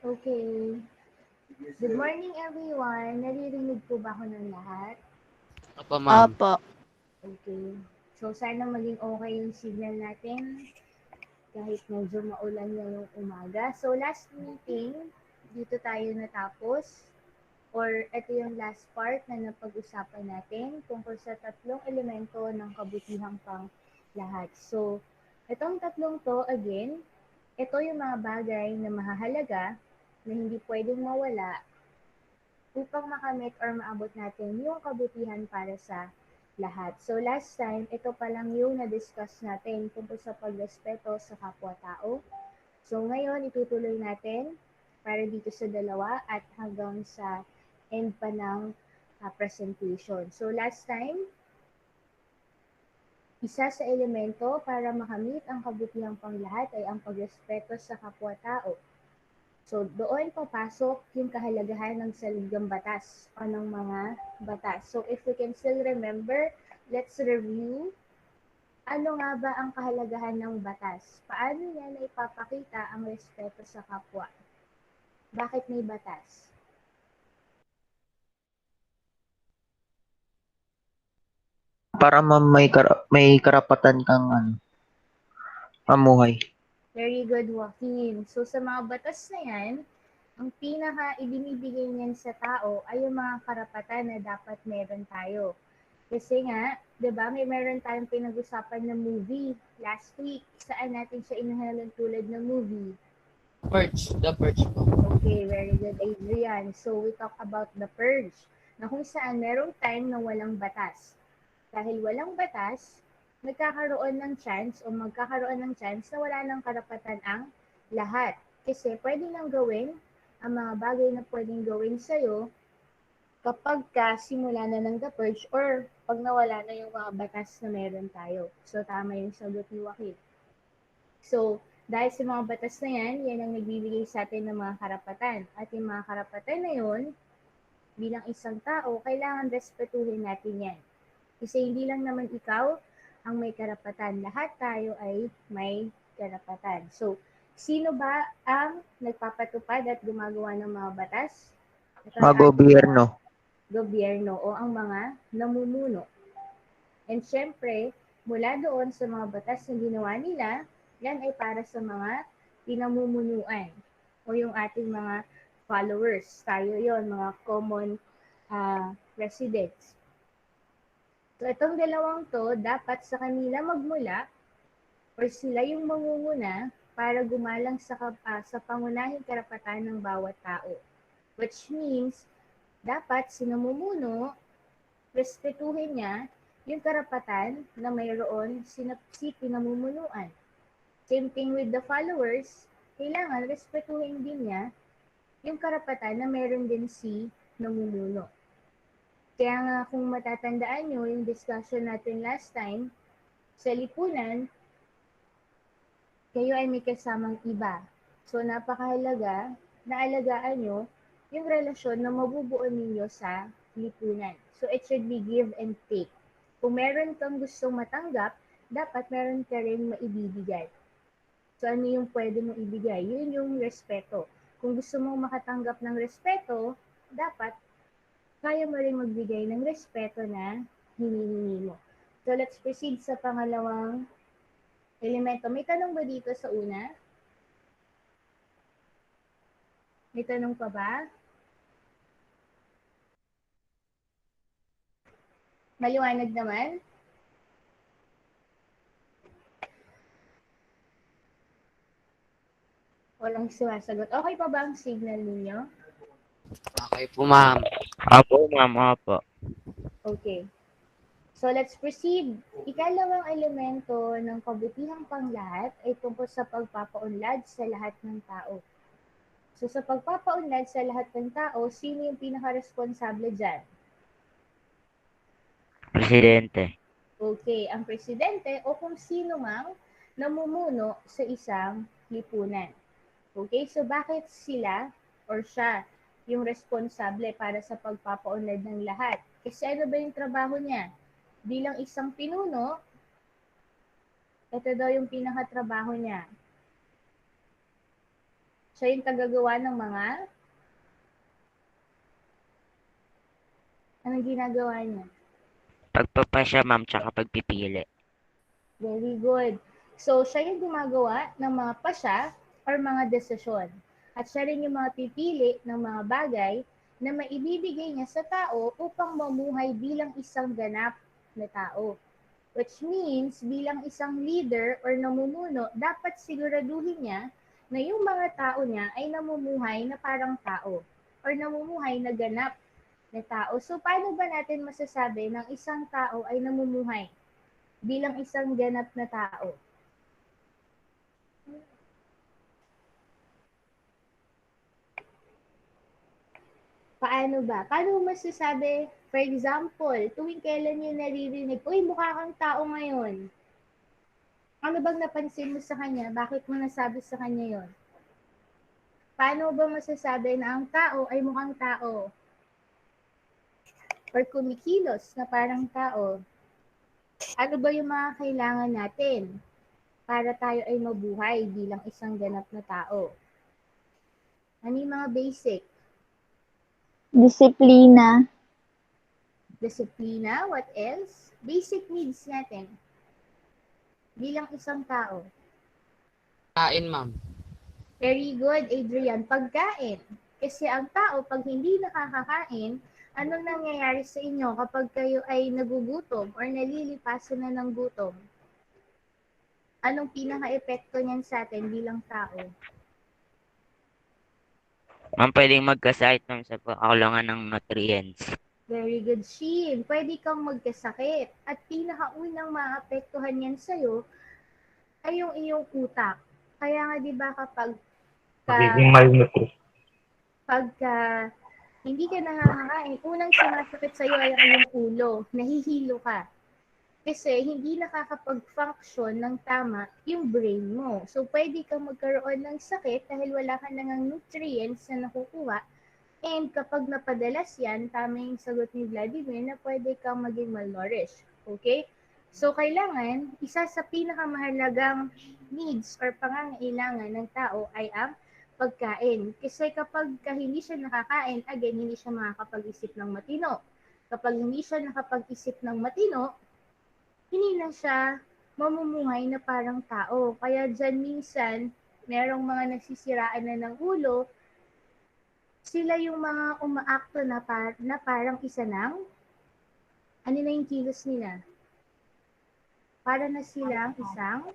Okay. Good morning, everyone. Naririnig po ba ako ng lahat? Opo, ma'am. Opo. Okay. So, sana maging okay yung signal natin kahit medyo maulan ngayong umaga. So, last meeting, dito tayo natapos. Or ito yung last part na napag-usapan natin tungkol sa tatlong elemento ng kabutihang pang lahat. So, itong tatlong to, again, ito yung mga bagay na mahahalaga na hindi pwedeng mawala upang makamit or maabot natin yung kabutihan para sa lahat. So last time, ito pa lang yung na-discuss natin tungkol sa pagrespeto sa kapwa-tao. So ngayon, itutuloy natin para dito sa dalawa at hanggang sa end pa ng presentation. So last time, isa sa elemento para makamit ang kabutihang panglahat ay ang pagrespeto sa kapwa-tao. So, doon papasok yung kahalagahan ng saligang batas o ng mga batas. So, if we can still remember, let's review. Ano nga ba ang kahalagahan ng batas? Paano niya na ipapakita ang respeto sa kapwa? Bakit may batas? Para may karapatan kang mamuhay. Very good, Joaquin. So, sa mga batas na yan, ang pinaka ibinibigay niyan sa tao ay yung mga karapatan na dapat meron tayo. Kasi nga, 'di ba, meron tayong pinag-usapan na movie last week. Saan natin siya inahalan tulad ng movie? The Purge po. Okay, very good, Adrian. So, we talk about the purge, na kung saan merong time na walang batas. Dahil walang batas, magkakaroon ng chance na wala ng karapatan ang lahat. Kasi pwede lang gawin ang mga bagay na pwedeng gawin sa'yo kapag simula na ng The Purge or pag nawala na yung mga batas na meron tayo. So, tama yung sagot ni Joaquin. So, dahil sa mga batas na yan ang nagbibigay sa atin ng mga karapatan. At yung mga karapatan na yun, bilang isang tao, kailangan respetuhin natin yan. Kasi hindi lang naman ikaw ang may karapatan. Lahat tayo ay may karapatan. So, sino ba ang nagpapatupad at gumagawa ng mga batas? Ito Mga gobyerno. Gobyerno o ang mga namumuno. And syempre, mula doon sa mga batas na ginawa nila, yan ay para sa mga pinamumunuan o yung ating mga followers. Tayo yon, mga common residents. So itong dalawang to, dapat sa kanila magmula or sila yung mangunguna para gumalang sa pangunahing karapatan ng bawat tao. Which means, dapat sinamumuno, respetuhin niya yung karapatan na mayroon si pinamumunuan. Same thing with the followers, kailangan respetuhin din niya yung karapatan na mayroon din si namumuno. Kaya nga kung matatandaan nyo yung discussion natin last time, sa lipunan, kayo ay may kasamang iba. So napakahalaga na alagaan nyo yung relasyon na mabubuo ninyo sa lipunan. So it should be give and take. Kung meron kang gustong matanggap, dapat meron ka rin maibibigay. So ano yung pwede mong ibigay? Yun yung respeto. Kung gusto mong makatanggap ng respeto, dapat kaya mo rin magbigay ng respeto na hinihingi mo. So let's proceed sa pangalawang elemento. May tanong ba dito sa una? May tanong pa ba? Maliwanag naman? Walang sumasagot. Okay pa ba ang signal ninyo? Okay po, ma'am. Opo, ma'am. Opo. Okay. So let's proceed. Ikalawang elemento ng kabutihang panglahat ay tungkol sa pagpapaunlad sa lahat ng tao. So sa pagpapaunlad sa lahat ng tao, sino yung pinaka-responsable dyan? Presidente. Okay, ang presidente o kung sino mang namumuno sa isang lipunan. Okay, so bakit sila or siya yung responsable para sa pagpapaunlad ng lahat? Kasi ano ba yung trabaho niya? Bilang isang pinuno, ito daw yung pinakatrabaho niya. Siya yung tagagawa ng mga, anong ginagawa niya? Pagpapasya, ma'am, tsaka pagpipili. Very good. So, siya yung gumagawa ng mga pasya or mga desisyon. At siya rin yung mga pipili ng mga bagay na maibibigay niya sa tao upang mamuhay bilang isang ganap na tao. Which means, bilang isang leader or namumuno, dapat siguraduhin niya na yung mga tao niya ay namumuhay na parang tao or namumuhay na ganap na tao. So, paano ba natin masasabi ng isang tao ay namumuhay bilang isang ganap na tao? Paano ba? Paano mo masasabi, for example, tuwing kailan nyo naririnig, uy, mukha kang tao ngayon. Ano bang napansin mo sa kanya? Bakit mo nasabi sa kanya yon? Paano ba masasabi na ang tao ay mukhang tao? Or kumikilos na parang tao? Ano ba yung mga kailangan natin para tayo ay mabuhay bilang isang ganap na tao? Ano yung mga basic? Disiplina. Disiplina, what else? Basic needs natin bilang isang tao. Kain, ma'am. Very good, Adrian. Pagkain. Kasi ang tao, pag hindi nakakakain, anong nangyayari sa inyo kapag kayo ay nagugutom or nalilipasan na ng gutom? Anong pinaka-epekto niyan sa atin bilang tao? Ma'am, pwedeng magkasakit, ma'am, sa kakulangan ng nutrients. Very good, Shin. Pwede kang magkasakit. At pinakaunang maapektuhan yan sa'yo ay yung iyong utak. Kaya nga, di ba, Magiging malnutri. pagka hindi ka nakakakain, unang sumasakit sa'yo ay ang iyong ulo. Nahihilo ka. Kasi hindi nakakapag-function ng tama yung brain mo. So, pwede kang magkaroon ng sakit dahil wala ka nang nutrients na nakukuha. And kapag napadalas yan, tama yung sagot ni Vladimir na pwede kang maging malnourished. Okay? So, kailangan, isa sa pinakamahalagang needs or pangangailangan ng tao ay ang pagkain. Kasi kapag hindi siya nakakain, again, hindi siya makakapag-isip ng matino. Kapag hindi siya nakapag-isip ng matino, hindi na siya mamumuhay na parang tao. Kaya dyan minsan, merong mga nagsisiraan na ng ulo, sila yung mga umaakto na, parang isa ng, ano na yung kilos nila? Para na silang isang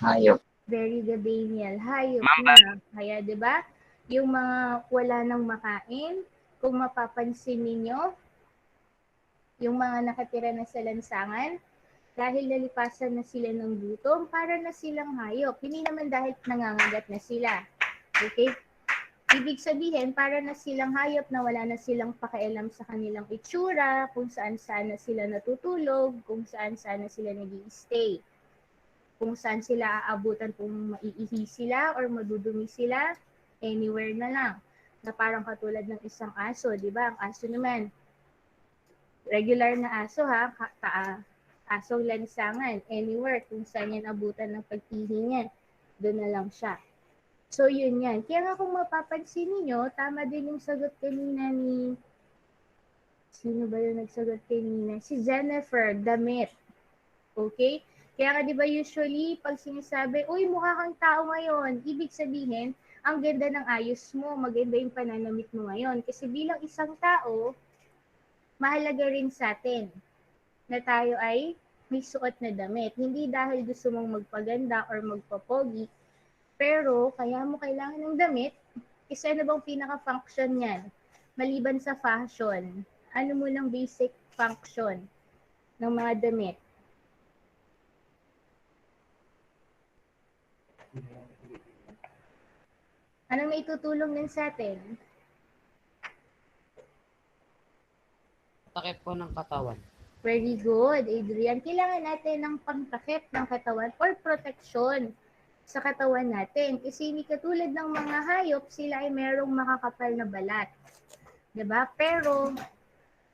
Hayop. very good, Daniel. Hayop Ma'am, na. Kaya, di ba? Yung mga wala nang makain, kung mapapansin ninyo, yung mga nakatira na sa lansangan, dahil nalipasan na sila ng gutom, para na silang hayop. Hindi naman dahil nangangagat na sila. Okay? Ibig sabihin, para na silang hayop na wala na silang pakialam sa kanilang itsura, kung saan-saan na sila natutulog, kung saan-saan na sila nag-i-stay. Kung saan sila aabutan kung maiihi sila or madudumi sila, anywhere na lang. Na parang katulad ng isang aso, di ba? Ang aso naman, regular na aso ha, asong lansangan, anywhere kung saan yan abutan ng pag-ihi niya, doon na lang siya. So, yun yan. Kaya nga kung mapapansin niyo, tama din yung sagot kanina ni, sino ba yung nagsagot kanina? Si Jennifer, damit. Okay? Kaya nga di ba usually, pag sinasabi, uy, mukha kang tao ngayon, ibig sabihin, ang ganda ng ayos mo, maganda yung pananamit mo ngayon. Kasi bilang isang tao, mahalaga rin sa atin na tayo ay may suot na damit. Hindi dahil gusto mong magpaganda or magpapogi, pero kaya mo kailangan ng damit, kasi ano bang pinaka-function niyan? Maliban sa fashion, ano mo lang basic function ng mga damit? Anong maitutulong din sa atin? Takip po ng katawan. Very good, Adrian. Kailangan natin ng pangtakip ng katawan or protection sa katawan natin. Kasi hindi katulad ng mga hayop, sila ay merong makakapal na balat. 'Di ba? Pero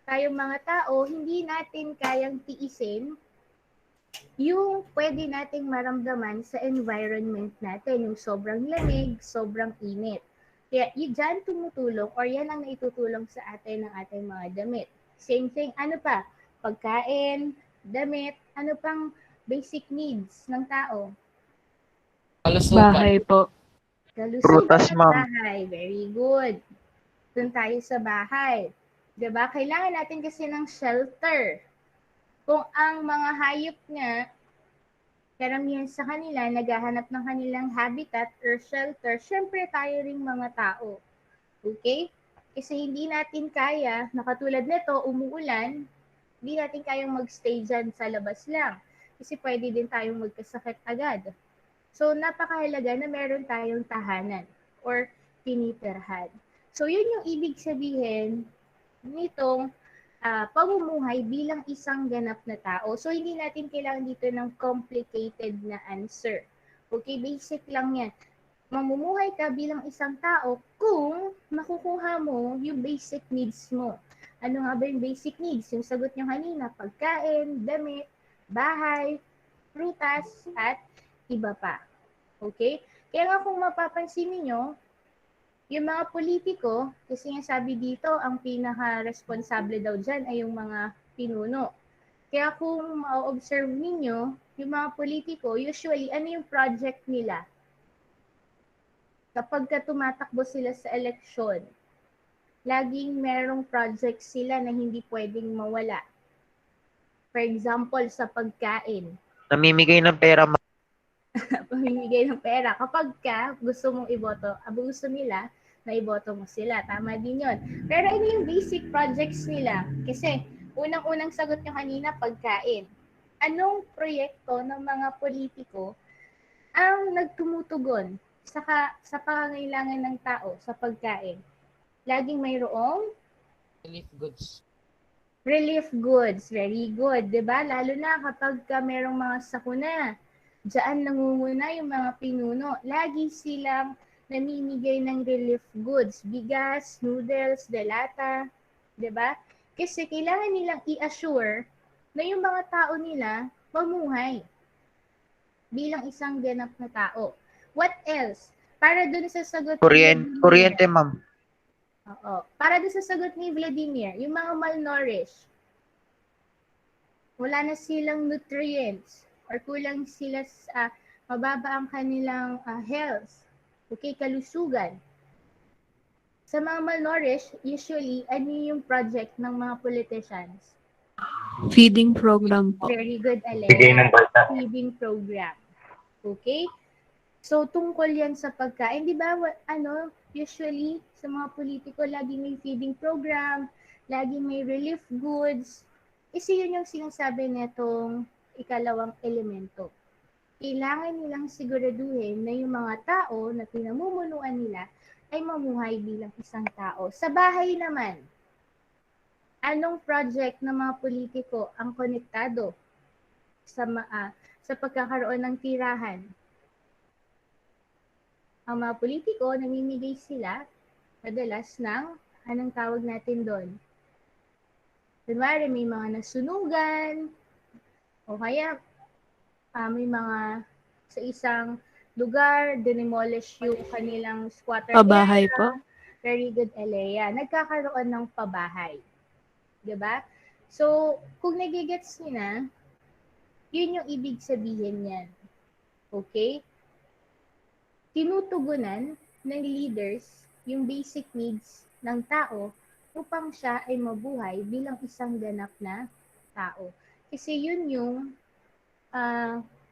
tayong mga tao, hindi natin kayang tiisin yung pwede nating maramdaman sa environment natin, yung sobrang lamig, sobrang init. Kaya dyan tumutulong or yan ang naitutulong sa atin ng ating mga damit. Same thing, ano pa? Pagkain, damit, ano pang basic needs ng tao? Kalusugan. Bahay po. Kalusugan Prutas, at ma'am. bahay. Very good. Doon tayo sa bahay. 'Di ba? Kailangan natin kasi ng shelter. Kung ang mga hayop nga, karamihan sa kanila, naghahanap ng kanilang habitat or shelter, syempre tayo ring mga tao. Okay? Kasi hindi natin kaya, nakatulad nito, umuulan, hindi natin kayang magstay dyan sa labas lang. Kasi pwede din tayong magkasakit agad. So, napakahalaga na meron tayong tahanan or tinitirhan. So, yun yung ibig sabihin nitong pamumuhay bilang isang ganap na tao. So, hindi natin kailangan dito ng complicated na answer. Okay, basic lang yan. Mamumuhay ka bilang isang tao kung makukuha mo yung basic needs mo. Ano nga ba yung basic needs? Yung sagot nyo kanina, pagkain, damit, bahay, prutas, at iba pa. Okay? Kaya nga kung mapapansin niyo, yung mga politiko, kasi nga sabi dito, ang pinaka-responsable daw dyan ay yung mga pinuno. Kaya kung ma-observe ninyo, yung mga politiko, usually, ano yung project nila? Kapag tumatakbo sila sa eleksyon, laging merong project sila na hindi pwedeng mawala. For example, sa pagkain. Namimigay ng pera, ma'am. Pamimigay ng pera. Kapag gusto mong iboto, gusto nila na iboto mo sila. Tama din yun. Pero ano yung basic projects nila? Kasi unang-unang sagot nyo kanina, pagkain. Anong proyekto ng mga politiko ang nagtumutugon sa pangangailangan ng tao sa pagkain? Laging mayroong Relief goods. relief goods. Very good. 'Di ba? Lalo na kapag merong mga sakuna. Diyan nangunguna yung mga pinuno. Lagi silang namimigay ng relief goods. Bigas, noodles, delata. 'Di ba? Kasi kailangan nilang i-assure na yung mga tao nila mamuhay bilang isang ganap na tao. What else? Para dun sa sagot ni Vladimir. Kuryente, ma'am. Oo. Para dun sa sagot ni Vladimir, yung mga malnourished, wala na silang nutrients or kulang sila sa mababa ang kanilang health. Okay, kalusugan. Sa mga malnourished, usually, ano yung project ng mga politicians? Feeding program po. Very good, Bigay ng Alea. balta. Feeding program. Okay? So, tungkol yan sa pagkain. Di ba, usually, sa mga politiko, lagi may feeding program, lagi may relief goods. Kasi yun yung sinasabi netong ikalawang elemento. Kailangan nilang siguraduhin na yung mga tao na pinamumunuan nila ay mamuhay bilang isang tao. Sa bahay naman, anong project ng mga politiko ang konektado sa pagkakaroon ng tirahan? Ang mga politiko, namimigay sila madalas ng, anong tawag natin doon? Kunwari, may mga nasunugan, o kaya may mga sa isang lugar, demolish yung kanilang squatter Pabahay area. po. Very good, Elea. Nagkakaroon ng pabahay. Diba? So, kung nagigets nyo na, yun yung ibig sabihin yan. Okay? Tinutugunan ng leaders yung basic needs ng tao upang siya ay mabuhay bilang isang ganap na tao. Kasi yun yung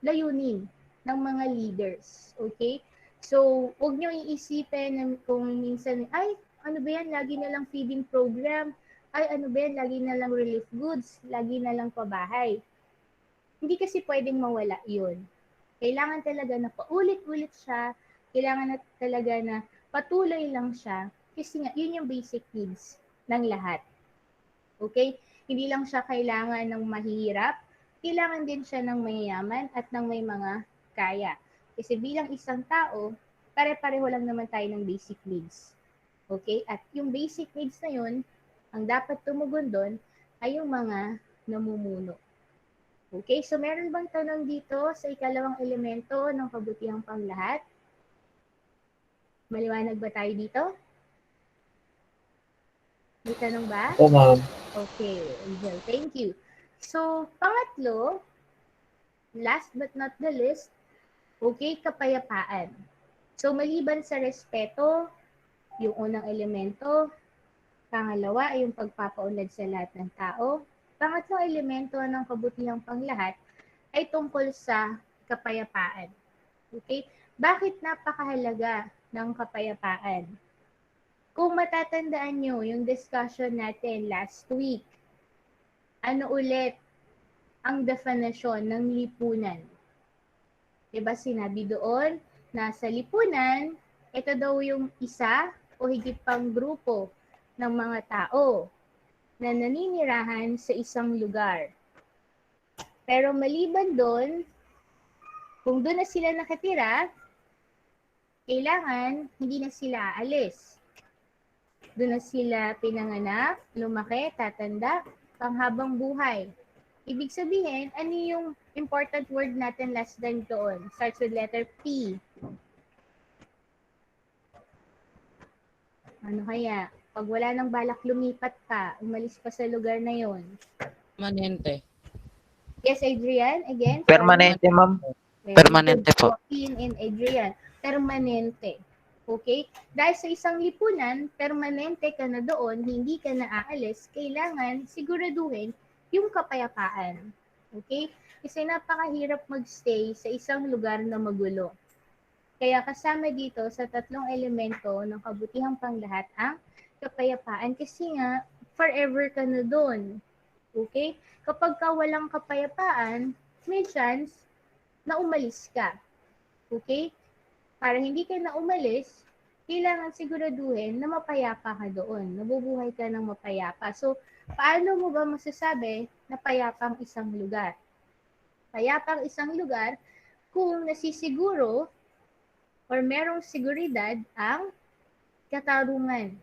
layunin ng mga leaders. Okay? So, huwag nyo iisipin na kung minsan, ay, ano ba yan, lagi na lang feeding program, ay, ano ba yan, lagi na lang relief goods, lagi na lang pabahay. Hindi kasi pwedeng mawala yun. Kailangan talaga na paulit-ulit siya, kailangan na talaga na patuloy lang siya, kasi nga, yun yung basic needs ng lahat. Okay? Hindi lang siya kailangan ng mahirap, kailangan din siya ng mayayaman at ng may mga kaya. Kasi bilang isang tao, pare-pareho lang naman tayo ng basic needs. Okay? At yung basic needs na yun, ang dapat tumugon doon ay yung mga namumuno. Okay, so meron bang tanong dito sa ikalawang elemento ng kabutihang panglahat? Maliwanag ba tayo dito? May tanong ba? Oo, ma'am. Okay, Angel, thank you. So, pangatlo, last but not the least, okay, kapayapaan. So, maliban sa respeto, yung unang elemento, pangalawa ay yung pagpapaunlad sa lahat ng tao. Pangatlong elemento ng kabutihang panglahat ay tungkol sa kapayapaan. Okay? Bakit napakahalaga ng kapayapaan? Kung matatandaan nyo yung discussion natin last week, ano ulit ang definition ng lipunan? Diba sinabi doon na sa lipunan, ito daw yung isa o higit pang grupo ng mga tao na naninirahan sa isang lugar. Pero maliban doon, kung doon na sila nakatira, kailangan hindi na sila aalis. Doon na sila pinanganak, lumaki, tatanda, panghabang buhay. Ibig sabihin, ano yung important word natin last time doon? Starts with letter P. Ano kaya? Pag wala nang balak lumipat ka, umalis pa sa lugar na yon. Permanente. Yes, Adrian, again. Permanente, ma'am. Permanente po. Joaquin and Adrian. Permanente. Okay? Dahil sa isang lipunan, permanente ka na doon, hindi ka na aalis, kailangan siguraduhin yung kapayapaan. Okay? Kasi napakahirap magstay sa isang lugar na magulo. Kaya kasama dito sa tatlong elemento ng kabutihang panglahat ang kapayapaan kasi nga forever ka na doon. Okay? Kapag ka walang kapayapaan, may chance na umalis ka. Okay? Para hindi ka na umalis, kailangan siguraduhin na mapayapa ka doon. Nabubuhay ka ng mapayapa. So, paano mo ba masasabi na payapa ang isang lugar? Payapa ang isang lugar kung nasisiguro or merong seguridad ang katarungan.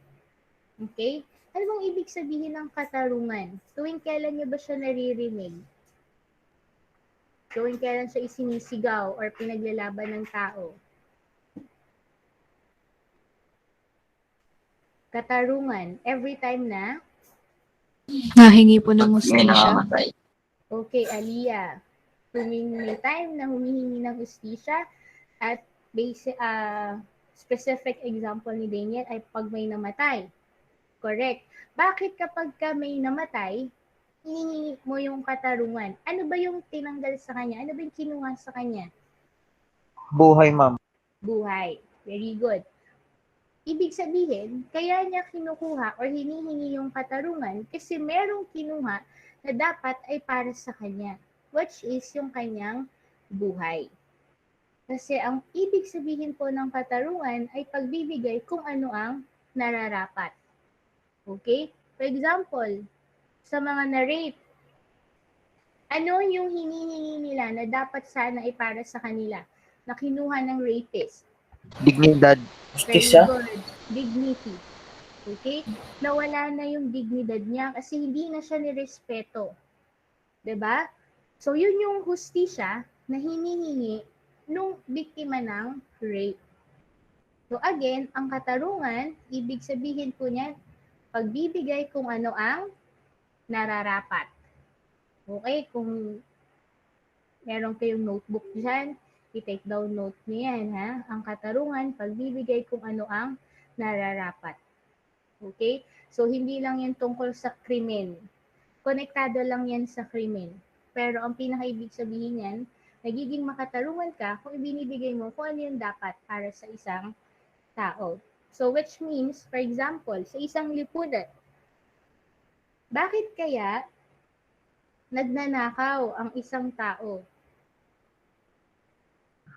Okay? Ano bang ibig sabihin ng katarungan? Tuwing kailan niyo ba siya naririnig? Tuwing kailan siya isinisigaw or pinaglalaban ng tao? Katarungan. Every time na? Nahingi po ng hustisya. Okay, Aliyah. Tuwing may time na humihingi ng hustisya at specific example ni Daniel ay pag may namatay. Correct. Bakit kapag ka may namatay, hinihingi mo yung katarungan? Ano ba yung tinanggal sa kanya? Ano ba yung kinuha sa kanya? Buhay, ma'am. Buhay. Very good. Ibig sabihin, kaya niya kinukuha or hinihingi yung katarungan kasi merong kinuha na dapat ay para sa kanya, which is yung kanyang buhay. Kasi ang ibig sabihin po ng katarungan ay pagbibigay kung ano ang nararapat. Okay? For example, sa mga na-rape, ano yung hinihingi nila na dapat sana ay para sa kanila na kinuha ng rapist? Dignidad. Very good. Dignity. Okay? Nawala na yung dignidad niya kasi hindi na siya nirespeto. 'Di ba? So, yun yung hustisya na hinihingi nung biktima ng rape. So, again, ang katarungan, ibig sabihin po niyan, pagbibigay kung ano ang nararapat. Okay? Kung meron kayong notebook dyan, i-take down note niyo yan, ha? Ang katarungan, pagbibigay kung ano ang nararapat. Okay? So, hindi lang yan tungkol sa krimen. Konektado lang yan sa krimen. Pero ang pinaka-ibig sabihin yan, nagiging makatarungan ka kung ibinibigay mo kung ano yung dapat para sa isang tao. So, which means, for example, sa isang lipunan, bakit kaya nagnanakaw ang isang tao?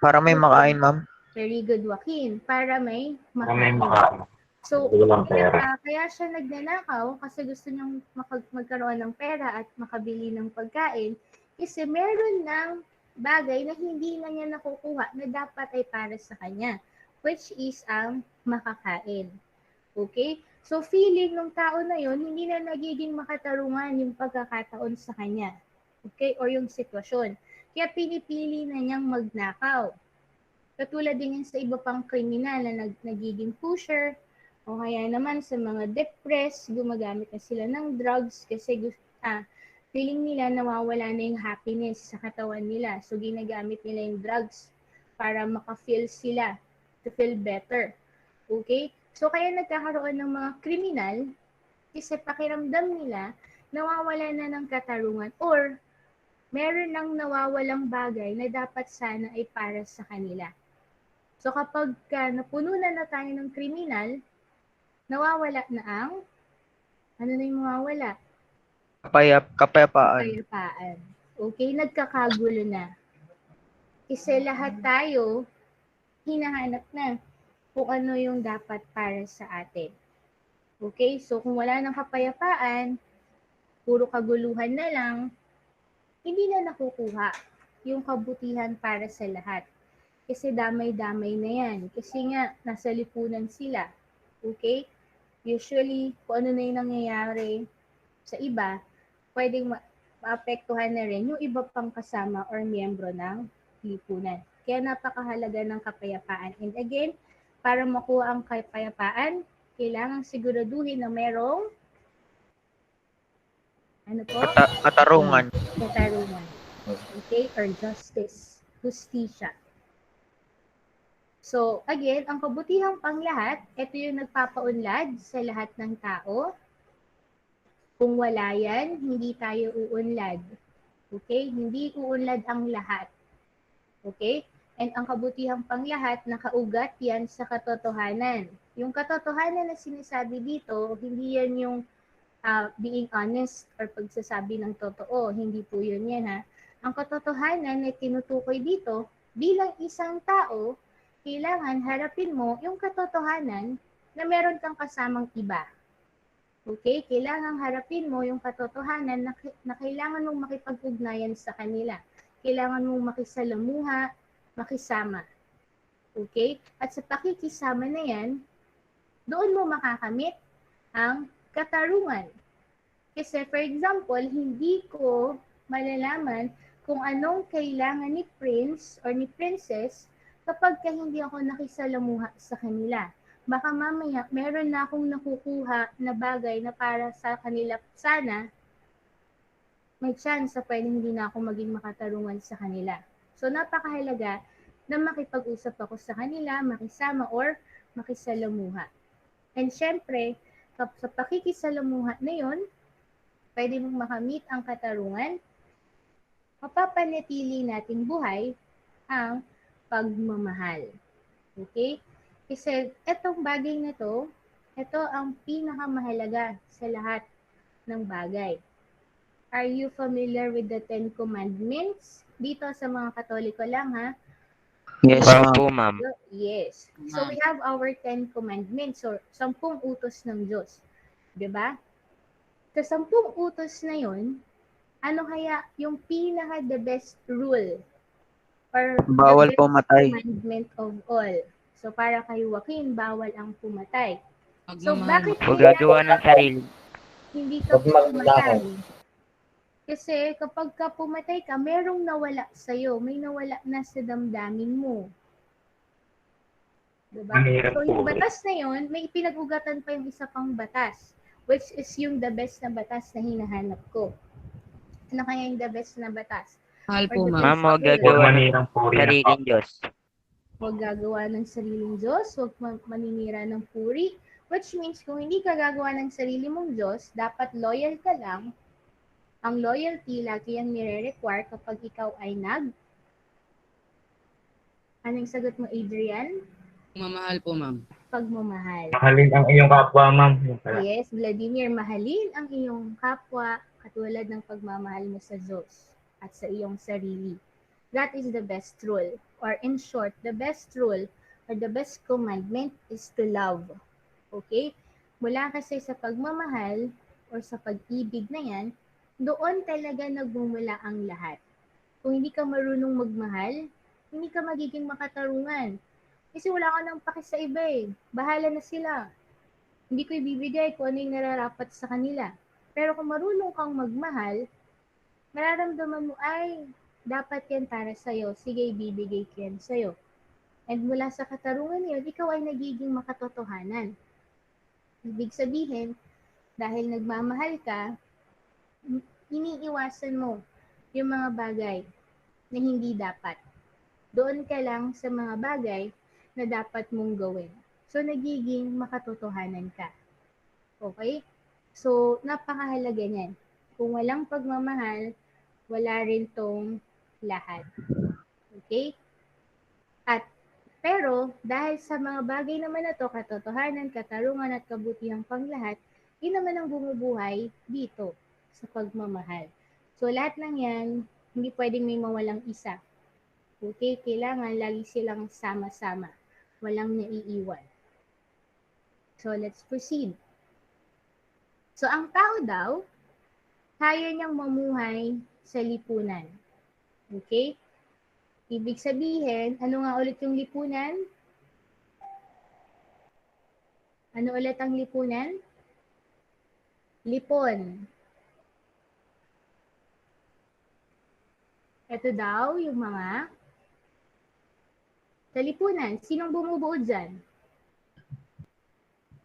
Para may makain, ma'am. Very good, Joaquin. Para may May makain. makaano. So, Walang pera. kaya siya nagnanakaw kasi gusto niyang magkaroon ng pera at makabili ng pagkain kasi meron ng bagay na hindi na niya nakukuha na dapat ay para sa kanya, which is ang makakain. Okay? So, feeling ng tao na yon hindi na nagiging makatarungan yung pagkakataon sa kanya. Okay? Or yung sitwasyon. Kaya pinipili na niyang magnakaw. Katulad din yan sa iba pang kriminal na nagiging pusher, o kaya naman sa mga depressed, gumagamit na sila ng drugs kasi feeling nila nawawala na yung happiness sa katawan nila. So ginagamit nila yung drugs para maka-feel sila, to feel better. Okay? So kaya nagkakaroon ng mga kriminal kasi pakiramdam nila nawawala na ng katarungan or meron nang nawawalang bagay na dapat sana ay para sa kanila. So kapag napuno na tayo ng kriminal, nawawala na ang, ano na yung mawawala? Kapayapaan. Kapayapaan. Okay, nagkakagulo na. Kasi lahat tayo, hinahanap na kung ano yung dapat para sa atin. Okay, so kung wala ng kapayapaan, puro kaguluhan na lang, hindi na nakukuha yung kabutihan para sa lahat. Kasi damay-damay na yan. Kasi nga, nasa lipunan sila. Okay? Usually, kung ano na yung nangyayari sa iba, pwedeng maapektuhan na rin yung iba pang kasama or miyembro ng lipunan. Kaya napakahalaga ng kapayapaan. And again, para makuha ang kapayapaan, kailangan siguraduhin na merong Katarungan. katarungan. Okay? Or justice. Justisya. So, again, ang kabutihang panglahat, ito yung nagpapaunlad sa lahat ng tao. Kung wala yan, hindi tayo uunlad. Okay? Hindi uunlad ang lahat. Okay? And ang kabutihang panglahat, nakaugat yan sa katotohanan. Yung katotohanan na sinasabi dito, hindi yan yung being honest or pagsasabi ng totoo. Hindi po yun yan, ha? Ang katotohanan na tinutukoy dito, bilang isang tao, kailangan harapin mo yung katotohanan na meron kang kasamang iba. Okay? Kailangan harapin mo yung katotohanan na kailangan mong makipag-ugnayan sa kanila. Kailangan mong makisalamuha, makisama. Okay? At sa pakikisama na yan, doon mo makakamit ang katarungan. Kasi for example, hindi ko malalaman kung anong kailangan ni Prince or ni Princess kapag hindi ako nakisalamuha sa kanila. Baka mamaya meron na akong nakukuha na bagay na para sa kanila sana, may chance na pwedeng hindi na ako maging makatarungan sa kanila. So napakahalaga na makipag-usap ako sa kanila, makisama or makisalamuha. And syempre, sa pakikisalamuha na yun, pwede mong makamit ang katarungan, mapapanatili natin buhay ang pagmamahal. Okay? Kasi etong bagay na to, ito ang pinakamahalaga sa lahat ng bagay. Are you familiar with the 10 Commandments? Dito sa mga Katoliko lang, ha? Yes, ma'am. Po, ma'am. Yes. So we have our 10 Commandments or 10 utos ng Diyos. Diba? Sa 10 utos na yun, ano kaya yung pinaka the best rule or Bawal the best pumatay. commandment of all? So para kay Joaquin, bawal ang pumatay. So Pagmamahal. bakit Huwag gagawa ng sarili. hindi ka pumatay? Kasi kapag ka pumatay ka, merong nawala sa'yo. May nawala na sa damdamin mo. Diba? Mahirap So yung po. batas na yun, may pinag-ugatan pa yung isa pang batas. Which is yung the best na batas na hinahanap ko. Ano kaya yung the best na batas? Mahal po, Or the ma'am. Ma'am, best huwag rule? Huwag gagawa ng manirang puri ng sariling Diyos. Huwag gagawa ng sariling Diyos, huwag maninira ng puri. Which means, kung hindi ka gagawa ng sarili mong Diyos, dapat loyal ka lang. Ang loyalty, lagi yan nire-require kapag ikaw ay Anong sagot mo, Adrian? Mamahal po, ma'am. Pagmamahal. Mahalin ang iyong kapwa, ma'am. Yung pala. Yes, Vladimir, mahalin ang iyong kapwa katulad ng pagmamahal mo sa Diyos at sa iyong sarili. That is the best rule. Or in short, the best rule or the best commandment is to love. Okay? Mula kasi sa pagmamahal or sa pag-ibig na yan, doon talaga nagmumula ang lahat. Kung hindi ka marunong magmahal, hindi ka magiging makatarungan. Kasi wala ka nang paki sa iba eh. Bahala na sila. Hindi ko ibibigay kung ano yung nararapat sa kanila. Pero kung marunong kang magmahal, Mararamdaman mo, ay, dapat yan para sa'yo. Sige, ibibigay ko yan sa'yo. And mula sa katarungan na yun, ikaw ay nagiging makatotohanan. Ibig sabihin, dahil nagmamahal ka, iniiwasan mo yung mga bagay na hindi dapat. Doon ka lang sa mga bagay na dapat mong gawin. So, nagiging makatotohanan ka. Okay? So, napakahalaga niyan. Kung walang pagmamahal, wala rin tong lahat. Okay? Pero, dahil sa mga bagay naman na to, katotohanan, katarungan at kabutihang panglahat, yun naman ang bumubuhay dito sa pagmamahal. So, lahat ng yan, hindi pwedeng may mawalang isa. Okay? Kailangan lagi silang sama-sama. Walang naiiwan. So, let's proceed. So, ang tao daw, kaya niyang mamuhay sa lipunan. Okay? Ibig sabihin, ano nga ulit yung lipunan? Ano ulit ang lipunan? Lipon. Ito daw yung mga sa lipunan. Sinong bumubuo dyan?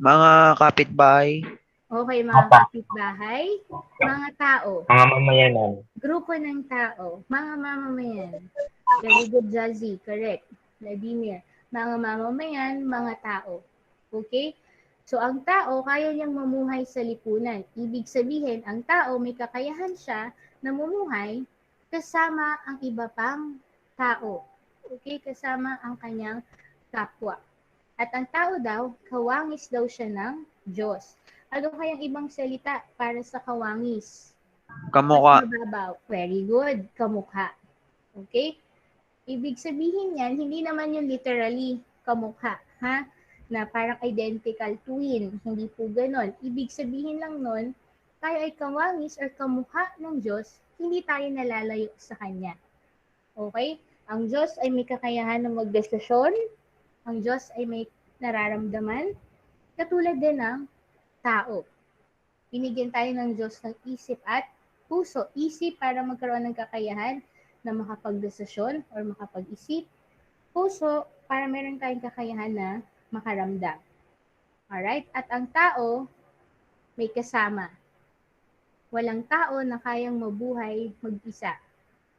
Mga kapitbahay. Okay, mga kapitbahay, mga tao, Mga mamayanan. grupo ng tao, mga mamamayan. Very good, Jazzy. Correct. Vladimir. Mga mamamayan, mga tao. Okay? So, ang tao, kaya niyang mamuhay sa lipunan. Ibig sabihin, ang tao, may kakayahan siya na mamuhay kasama ang iba pang tao. Okay? Kasama ang kanyang kapwa. At ang tao daw, kawangis daw siya ng Diyos. Ano kayang ibang salita para sa kawangis? Kamukha. Mas mababaw. Very good. Kamukha. Okay? Ibig sabihin yan, hindi naman yung literally kamukha, ha? Na parang identical twin. Hindi po ganon. Ibig sabihin lang nun, tayo ay kawangis or kamukha ng Diyos, hindi tayo nalalayo sa Kanya. Okay? Ang Diyos ay may kakayahan na magdesisyon. Ang Diyos ay may nararamdaman. Katulad din ng tao. Binigyan tayo ng Diyos ng isip at puso. Isip para magkaroon ng kakayahan na makapagdesisyon or makapag-isip. Puso para meron tayong kakayahan na makaramdam. Alright? At ang tao, may kasama. Walang tao na kayang mabuhay mag-isa.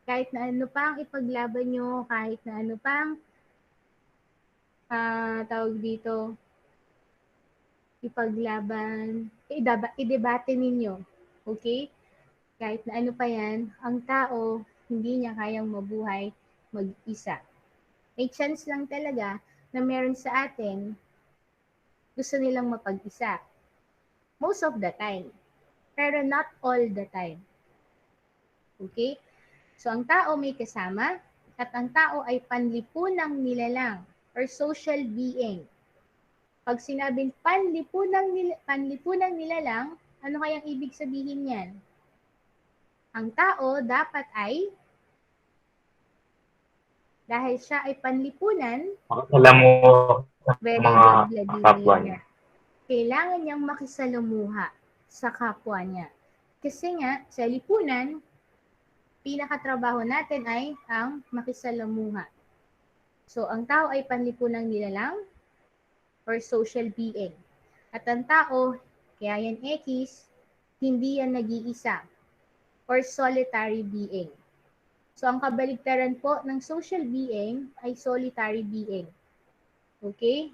Kahit na ano pang ipaglaban nyo, kahit na ano pang tawag dito, ipaglaban, idebate ninyo. Okay? Kahit na ano pa yan, ang tao, hindi niya kayang mabuhay mag-isa. May chance lang talaga na meron sa atin, gusto nilang mapag-isa. Most of the time. Pero not all the time. Okay? So, ang tao may kasama, at ang tao ay panlipunang nilalang or social being. Pag sinabing panlipunang nilalang, ano kayang ibig sabihin yan? Ang tao dapat ay, dahil siya ay panlipunan, Alam mo sa very mga good, kapwa Vladimir. niya. Kailangan niyang makisalamuha sa kapwa niya. Kasi nga, sa lipunan, pinakatrabaho natin ay ang makisalamuha. So, ang tao ay panlipunang nilalang or social being. At ang tao, kaya yan X, hindi yan nag-iisa or solitary being. So, ang kabaligtaran po ng social being ay solitary being. Okay?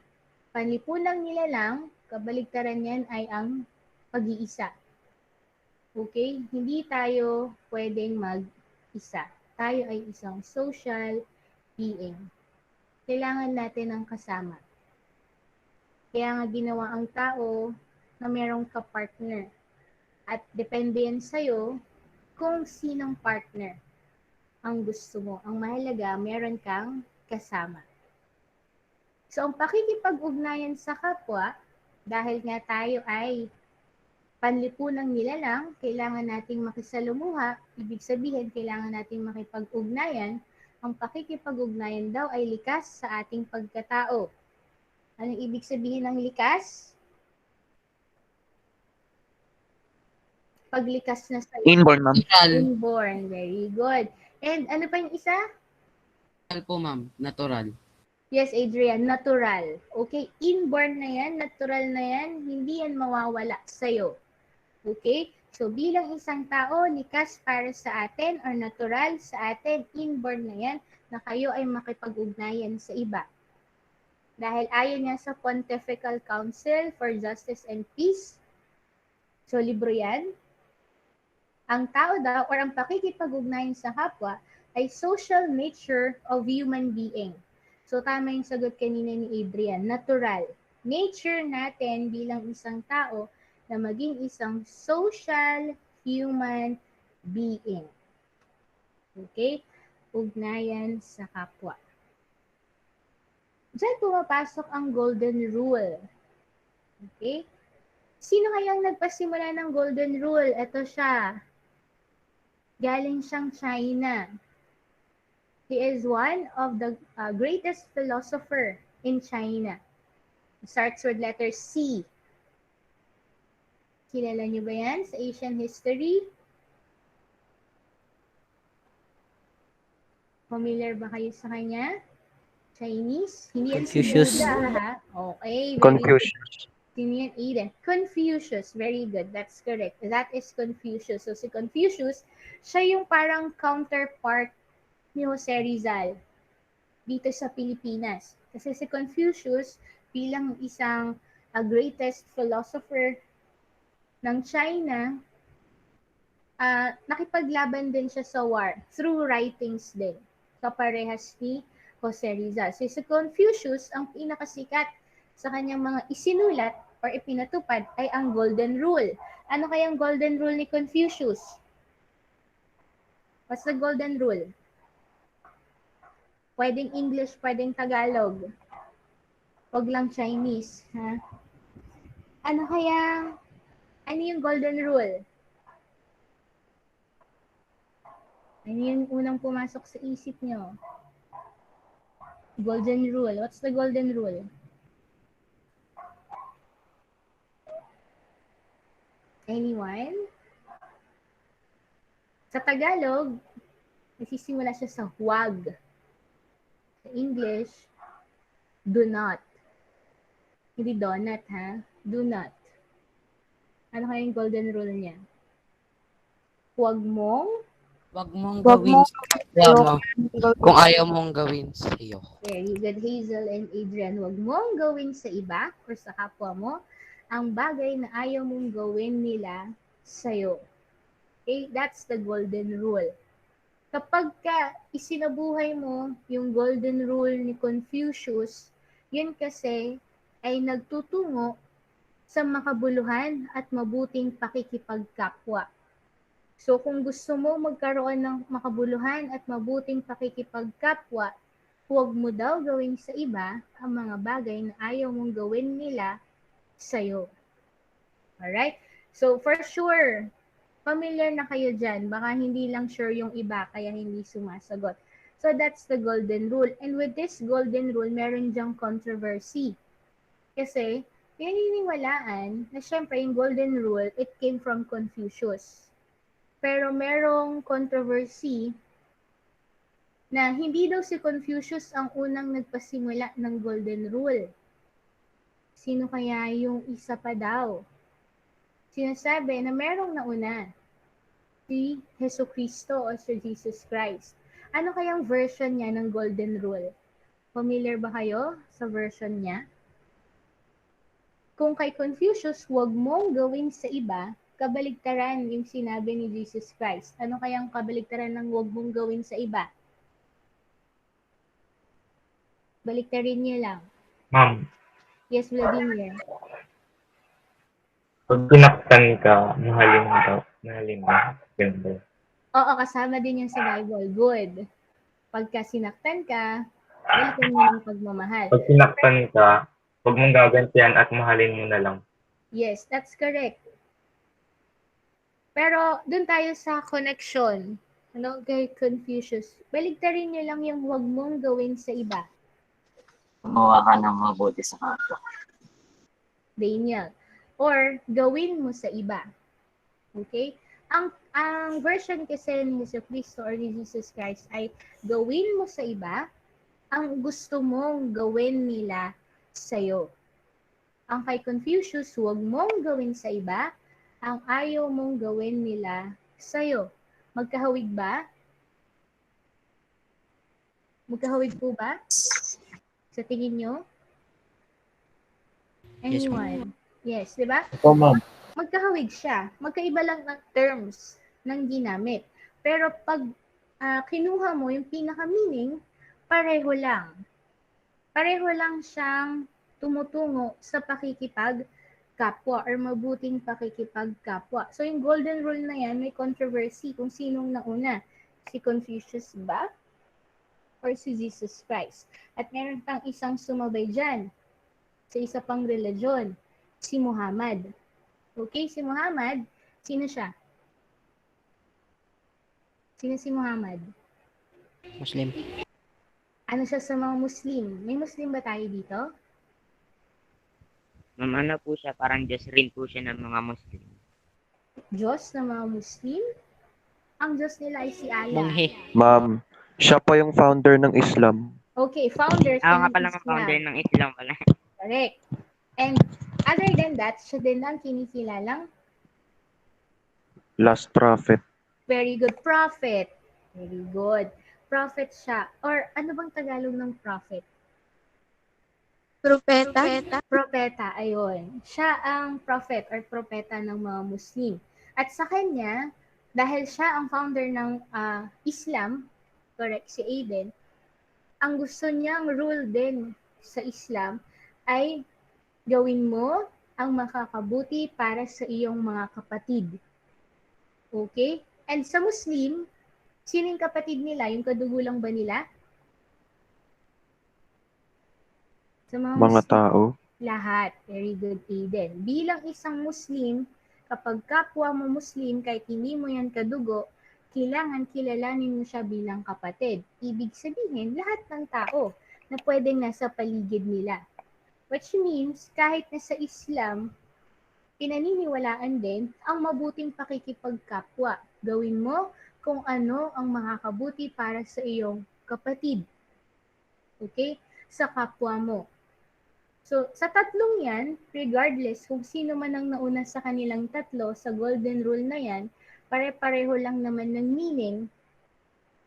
Panlipunang nilalang, kabaligtaran yan ay ang pag-iisa. Okay? Hindi tayo pwedeng mag-isa. Tayo ay isang social being. Kailangan natin ng kasama. Kaya nga ginawa ang tao na merong kapartner. At depende yan sa'yo kung sinong partner ang gusto mo. Ang mahalaga, meron kang kasama. So, ang pakikipag-ugnayan sa kapwa, dahil nga tayo ay panlipunang nilalang, kailangan nating makisalamuha, ibig sabihin, kailangan nating makipag-ugnayan. Ang pakikipag-ugnayan daw ay likas sa ating pagkatao. Anong ibig sabihin ng likas? Paglikas na sa Inborn, ma'am. Natural. inborn. Very good. And ano pa yung isa? Natural po, ma'am. Natural. Yes, Adrian, natural. Okay, inborn na yan, natural na yan, hindi yan mawawala sa'yo. Okay? So, bilang isang tao, likas para sa atin or natural sa atin, inborn na yan, na kayo ay makipag-ugnayan sa iba. Dahil ayon yan sa Pontifical Council for Justice and Peace. So, libro yan. Ang tao daw or ang pakikipag-ugnayan sa kapwa ay social nature of human being. So, tama yung sagot kanina ni Adrian. Natural. Nature natin bilang isang tao na maging isang social human being. Okay? Ugnayan sa kapwa. Diyan pumapasok ang golden rule. Okay? Sino kayang nagpasimula ng golden rule? Ito siya. Galing siyang China. He is one of the greatest philosopher in China. It starts with letter C. Kilala niyo ba yan sa Asian history? Familiar ba kayo sa kanya? Chinese? Hindi yan si Confucius. Buddha, ha? Okay. very Confucius. good. Sino yan, Eden? Confucius. Very good. That's correct. That is Confucius. So si Confucius, siya yung parang counterpart ni Jose Rizal dito sa Pilipinas. Kasi si Confucius bilang isang greatest philosopher ng China, nakipaglaban din siya sa war through writings din. Kaparehas ni Jose Rizal. So si Confucius, ang pinakasikat sa kanyang mga isinulat or ipinatupad ay ang Golden Rule. Ano kayang Golden Rule ni Confucius? What's the Golden Rule? Pwedeng English, pwedeng Tagalog. Huwag lang Chinese. Ha? Ano yung Golden Rule? Ano yung unang pumasok sa isip nyo? Golden Rule. What's the Golden Rule? Anyone? Sa Tagalog, nagsisimula siya sa huwag. Sa English, do not. Hindi donut, ha? Do not. Ano kaya yung golden rule niya? Huwag mong Huwag mong gawin sa kapwa mo kung ayaw mong gawin sa iyo. Very good, Hazel and Adrian. Huwag mong gawin sa iba or sa kapwa mo ang bagay na ayaw mong gawin nila sa'yo. Okay? That's the golden rule. Kapag isinabuhay mo yung golden rule ni Confucius, yun kasi ay nagtutungo sa makabuluhan at mabuting pakikipagkapwa. So kung gusto mo magkaroon ng makabuluhan at mabuting pakikipagkapwa, huwag mo daw gawin sa iba ang mga bagay na ayaw mong gawin nila sa'yo. Alright? So for sure, familiar na kayo dyan. Baka hindi lang sure yung iba, kaya hindi sumasagot. So that's the golden rule. And with this golden rule, meron dyang controversy. Kasi, pininiwalaan na syempre yung golden rule, it came from Confucius. Pero merong controversy na hindi daw si Confucius ang unang nagpasimula ng golden rule. Sino kaya yung isa pa daw? Sinasabi na merong nauna, si Jesucristo o si Jesus Christ. Ano kayang version niya ng golden rule? Familiar ba kayo sa version niya? Kung kay Confucius, huwag mong gawin sa iba, kabaligtaran yung sinabi ni Jesus Christ. Ano kayang kabaligtaran ng huwag mong gawin sa iba? Baliktarin niyo lang. Ma'am, Yes, Vladimir. pag pinaktan ka, mahalin ka. Mahalin mo. Ganda. Oo, kasama din yan sa Bible. Good. Pagka sinaktan ka, balikan mo ng pagmamahal. Pag pinaktan ka, huwag mong gagantihan at mahalin mo na lang. Yes, that's correct. Pero dun tayo sa connection. Ano, kay Confucius. Baligtarin niyo lang yung huwag mong gawin sa iba. Gumawa ka ng mabuti sa kapwa. Daniel. Or gawin mo sa iba. Okay? Ang version kasi ni Jesu Cristo or ni Jesus Christ ay gawin mo sa iba ang gusto mong gawin nila sa'yo. Ang kay Confucius, huwag mong gawin sa iba ang ayaw mong gawin nila sa'yo. Magkahawig ba? Magkahawig po ba? Sa tingin nyo? Yes, Anyone? Yes, di ba? Opo, ma'am. Magkahawig siya. Magkaiba lang ng terms ng ginamit. Pero pag kinuha mo yung pinaka-meaning, pareho lang. Pareho lang siyang tumutungo sa pakikipagkapwa or mabuting pakikipagkapwa. So yung golden rule na yan, may controversy kung sinong nauna. Si Confucius ba? Or si Jesus Christ? At meron pang isang sumabay dyan sa isa pang religion, si Muhammad. Okay, si Muhammad, sino siya? Sino si Muhammad? Muslim. Ano siya sa mga Muslim? May Muslim ba tayo dito? Ma'am, ano po siya? Parang Diyos rin po siya ng mga Muslim. Diyos ng mga Muslim? Ang Diyos nila ay si Allah. Munghi. Ma'am, siya pa yung founder ng Islam. Okay, founder siya Ako nga ng pala ang Islam. founder ng Islam pala. Correct. And other than that, siya din ang kinikilalang Last prophet. very good prophet. Very good. Prophet siya. Or ano bang Tagalog ng prophet? Propeta? Propeta, ayun. Siya ang prophet or propeta ng mga Muslim. At sa kanya, dahil siya ang founder ng Islam, correct, si Aiden, ang gusto niyang rule din sa Islam ay gawin mo ang makakabuti para sa iyong mga kapatid. Okay? And sa Muslim, sining kapatid nila? Yung kadugo lang ba nila? Sa mga Mga Muslim, tao. lahat. Very good, Aiden. Bilang isang Muslim, kapag kapwa mo Muslim, kahit hindi mo yan kadugo, kailangan kilalanin mo siya bilang kapatid. Ibig sabihin, lahat ng tao na pwedeng nasa paligid nila. Which means, kahit na sa Islam, pinaniniwalaan din ang mabuting pakikipagkapwa. Gawin mo kung ano ang makakabuti para sa iyong kapatid. Okay? Sa kapwa mo. So, sa tatlong yan, regardless kung sino man ang nauna sa kanilang tatlo, sa golden rule na yan, pare-pareho lang naman ng meaning,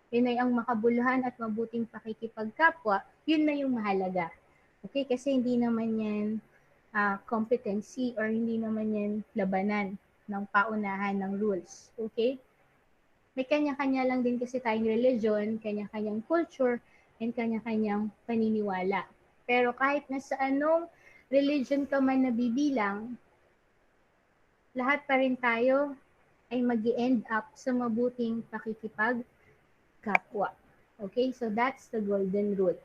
yun ay ang makabuluhan at mabuting pakikipagkapwa, yun na yung mahalaga. Okay? Kasi hindi naman yan competency or hindi naman yan labanan ng paunahan ng rules. Okay? May kanya-kanya lang din kasi tayong religion, kanya-kanyang culture, and kanya-kanyang paniniwala. Pero kahit na sa anong religion ka man nabibilang, lahat pa rin tayo ay mag-end up sa mabuting pakikipagkapwa. Okay? So that's the golden rule.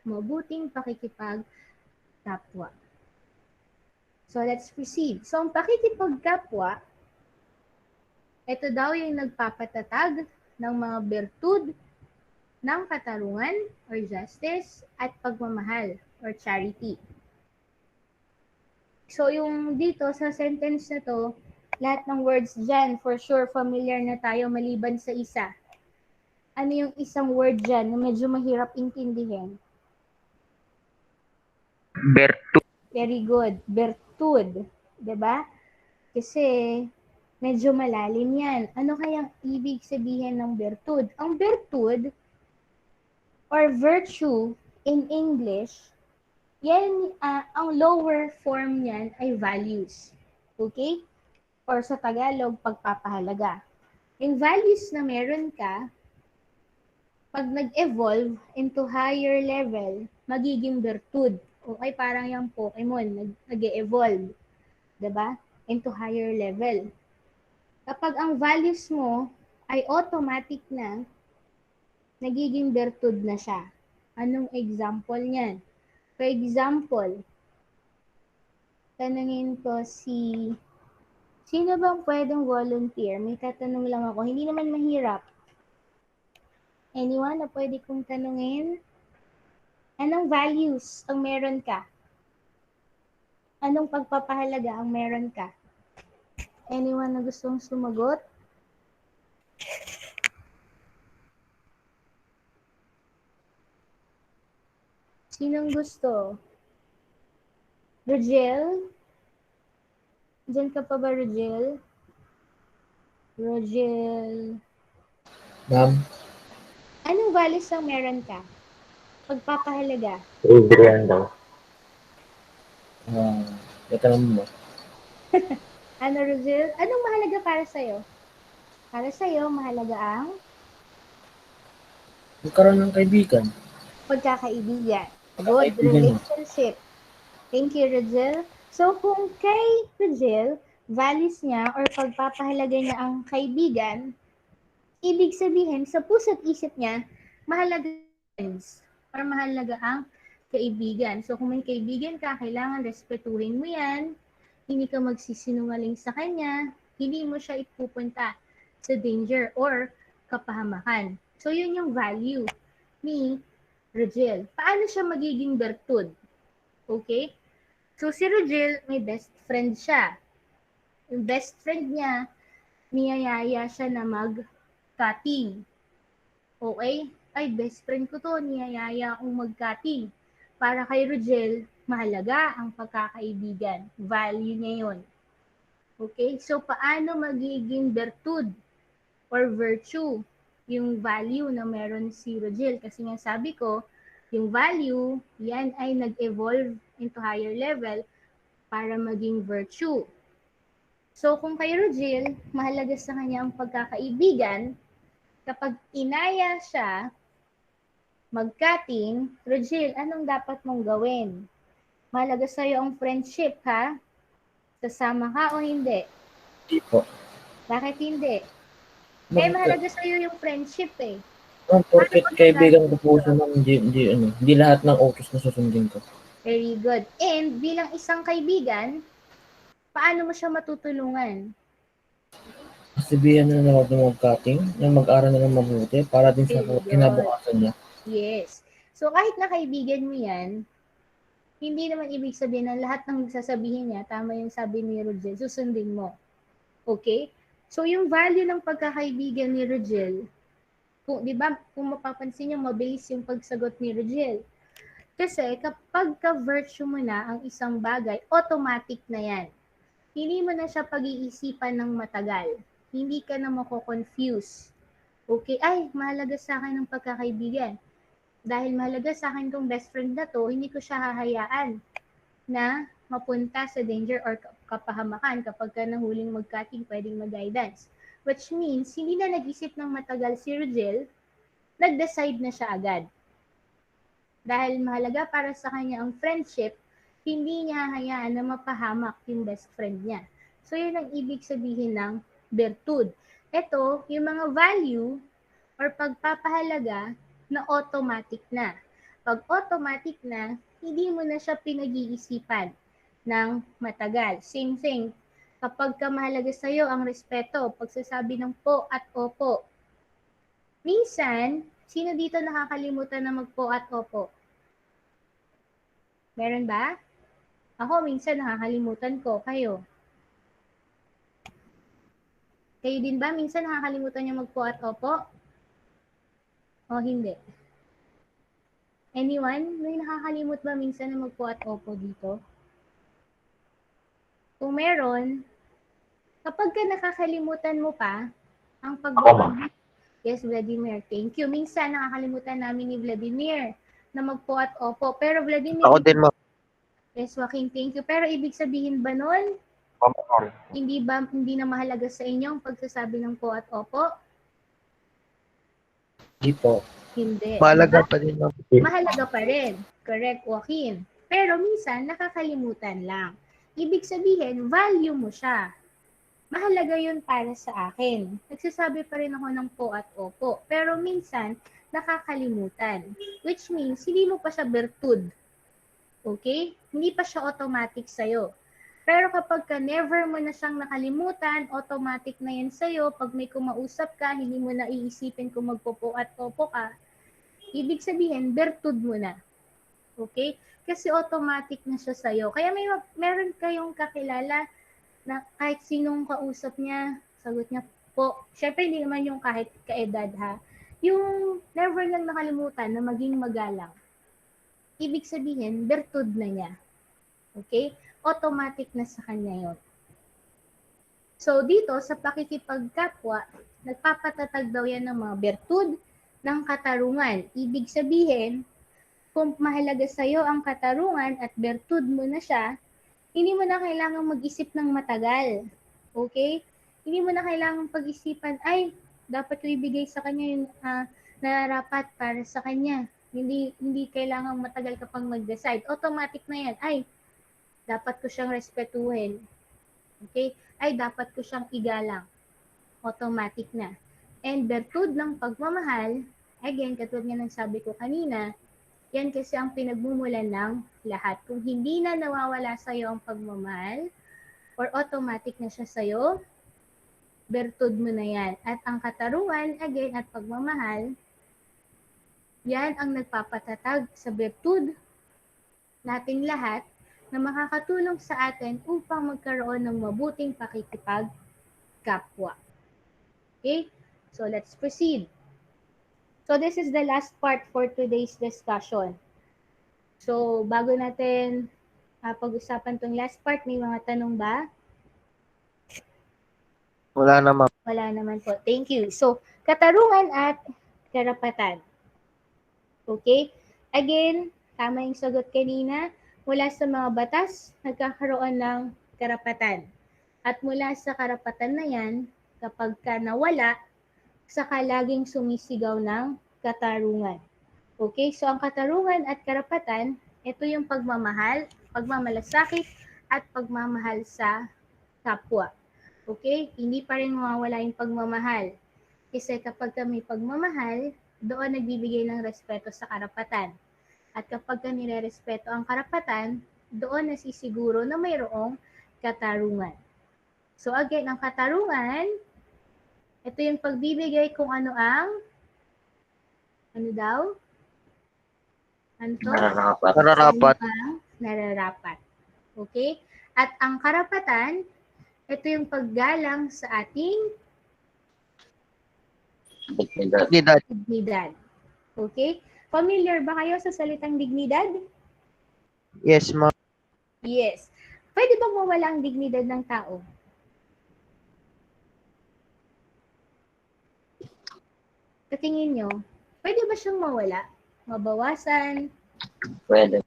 Mabuting pakikipagkapwa. So let's proceed. So ang pakikipagkapwa, ito daw yung nagpapatatag ng mga bertud ng katarungan or justice at pagmamahal or charity. So yung dito sa sentence na to, lahat ng words dyan, for sure familiar na tayo maliban sa isa. Ano yung isang word dyan na medyo mahirap intindihin? Bertu. Very good. Bertud. Diba? Kasi medyo malalim yan. Ano kayang ibig sabihin ng bertud? Ang bertud or virtue in English, yan, ang lower form niyan ay values. Okay? Or sa Tagalog, pagpapahalaga. Yung values na meron ka, pag nag-evolve into higher level, magiging bertud. Okay, parang yung Pokemon, nag-evolve. Diba? Into higher level. Kapag ang values mo ay automatic na, nagiging bertud na siya. Anong example niyan? For example, tanungin ko sino bang pwedeng volunteer? May tatanong lang ako. Hindi naman mahirap. Anyone na pwede kong tanungin? Anong values ang meron ka? Anong pagpapahalaga ang meron ka? Anyone na gustong sumagot? Sinong gusto? Rogel? Diyan ka pa ba, Rogel? Rogel. Ma'am, Anong values ang meron ka? Pagpapahalaga. Adrian daw. itanong mo. Ano, Rogel? Anong mahalaga para sa'yo? Para sa'yo, mahalaga ang Magkaroon ng kaibigan. pagkakaibigan. Good Kaibigan. relationship. Thank you, Rogel. So, kung kay Rogel, values niya or pagpapahalaga niya ang kaibigan, ibig sabihin, sa puso't isip niya, mahalaga friends or mahalaga ang kaibigan. So, kung may kaibigan ka, kailangan respetuhin mo yan, hindi ka magsisinungaling sa kanya, hindi mo siya ipupunta sa danger or kapahamakan. So, yun yung value ni Rogel. Paano siya magiging bertud? Okay? So, si Rogel, may best friend siya. Yung best friend niya, niyayaya siya na mag-cutting. Okay? Ay, best friend ko to, niyayaya akong mag-cutting. Para kay Rogel, mahalaga ang pagkakaibigan. Value niya yun. Okay? So, paano magiging bertud or virtue yung value na meron si Rogel? Kasi nga sabi ko, yung value, yan ay nag-evolve into higher level para maging virtue. So, kung kay Rogel, mahalaga sa kanya ang pagkakaibigan, kapag inaya siya mag-cutting, Rogel, anong dapat mong gawin? Mahalaga sa'yo ang friendship, ha? Sasama ka o hindi? Hindi po. Bakit hindi? Eh, mahalaga sa'yo yung friendship, eh. Ma'am, porket kaibigan ko po siya, ma'am, hindi lahat ng utos na susundin ko. Very good. And bilang isang kaibigan, paano mo siya matutulungan? Sabihan na lang ako mag-cutting, na mag-aral na lang mabuti para din sa Very good. kinabukasan niya. Yes. So, kahit na kaibigan mo yan, hindi naman ibig sabihin na lahat ng sasabihin niya, tama yung sabi ni Rogel, susundin mo. Okay? So, yung value ng pagkakaibigan ni Rogel, di ba, kung mapapansin niyo, mabilis yung pagsagot ni Rogel. Kasi kapag ka-virtue mo na ang isang bagay, automatic na yan. Hindi mo na siya pag-iisipan ng matagal. Hindi ka na mako-confuse. Okay, ay, mahalaga sa akin ang pagkakaibigan. Dahil mahalaga sa akin tong best friend na to, hindi ko siya hahayaan na mapunta sa danger or kapahamakan kapag ka nahuling mag-cutting, pwedeng mag-guidance. Which means, hindi na nag-isip ng matagal si Rogel, nag-decide na siya agad. Dahil mahalaga para sa kanya ang friendship, hindi niya hayaan na mapahamak yung best friend niya. So, yun ang ibig sabihin ng bertud. Ito, yung mga value or pagpapahalaga na automatic na. Pag automatic na, hindi mo na siya pinag-iisipan ng matagal. Same thing, kapag mahalaga sa'yo ang respeto, pagsasabi ng po at opo. Minsan, sino dito nakakalimutan na mag-po at opo? Meron ba? Ako, minsan nakakalimutan ko. Kayo? Kayo din ba? Minsan nakakalimutan niyo mag-po at opo? O hindi? Anyone? May nakakalimut ba minsan na mag-po at opo dito? Kung meron, kapag ka nakakalimutan mo pa, ang pag- Yes, Vladimir. Thank you. Minsan nakakalimutan namin ni Vladimir na mag-po at opo. Pero Vladimir, Ako din, ma'am. yes, Joaquin, thank you. Pero ibig sabihin ba nun, hindi na mahalaga sa inyo ang pagsasabi ng po at opo? Hindi po. Hindi. Mahalaga pa din, ma'am. Mahalaga pa rin. Correct, Joaquin. Pero minsan, nakakalimutan lang. Ibig sabihin, value mo siya. Mahalaga yun para sa akin. Nagsasabi pa rin ako ng po at opo. Pero minsan, nakakalimutan. Which means, hindi mo pa siya bertud. Okay? Hindi pa siya automatic sa'yo. Pero kapag never mo na siyang nakalimutan, automatic na yan sa'yo. Pag may kumausap ka, hindi mo na iisipin kung magpo at opo ka. Ibig sabihin, bertud mo na. Okay? Kasi automatic na siya sa'yo. Kaya meron kayong kakilala na kahit sinong kausap niya, sagot niya po. Syempre, hindi naman yung kahit kaedad ha. Yung never lang nakalimutan na maging magalang. Ibig sabihin, bertud na niya. Okay? Automatic na sa kanya yun. So, dito, sa pakikipagkapwa, nagpapatatag daw yan ng mga bertud ng katarungan. Ibig sabihin, kung mahalaga sa'yo ang katarungan at bertud mo na siya, hindi mo na kailangang mag-isip ng matagal. Okay? Hindi mo na kailangang pag-isipan, ay, dapat ko ibigay sa kanya yung nararapat para sa kanya. Hindi kailangang matagal ka pang mag-decide. Automatic na yan. Ay, dapat ko siyang respetuhin. Okay? Ay, dapat ko siyang igalang. Automatic na. And bertud ng pagmamahal, again, katulad nga ng sabi ko kanina, yan kasi ang pinagmumulan ng lahat. Kung hindi na nawawala sa'yo ang pagmamahal, or automatic na siya sa'yo, bertud mo na yan. At ang katarungan, again, at pagmamahal, yan ang nagpapatatag sa bertud nating lahat na makakatulong sa atin upang magkaroon ng mabuting pakikipagkapwa. Okay? So, let's proceed. So, this is the last part for today's discussion. So, bago natin pag-usapan tong last part, may mga tanong ba? Wala na, ma'am. Wala naman po. Thank you. So, katarungan at karapatan. Okay? Again, tama yung sagot kanina. Mula sa mga batas, nagkakaroon ng karapatan. At mula sa karapatan na yan, kapag ka nawala, saka laging sumisigaw ng katarungan. Okay? So, ang katarungan at karapatan, ito yung pagmamahal, pagmamalasakit, at pagmamahal sa kapwa. Okay? Hindi pa rin mawawala yung pagmamahal. Kasi kapag may pagmamahal, doon nagbibigay ng respeto sa karapatan. At kapag nire-respeto ang karapatan, doon nasisiguro na mayroong katarungan. So again, ang katarungan, ito yung pagbibigay kung ano ang, ano daw? Ano to? Nararapat. Nararapat. Ano ang nararapat. Okay? At ang karapatan, ito yung paggalang sa ating Dignidad. dignidad. Okay? Familiar ba kayo sa salitang dignidad? Yes, ma'am. Yes. Pwede bang mawala ang dignidad ng tao? Sa tingin nyo, pwede ba siyang mawala? Mabawasan? Pwede.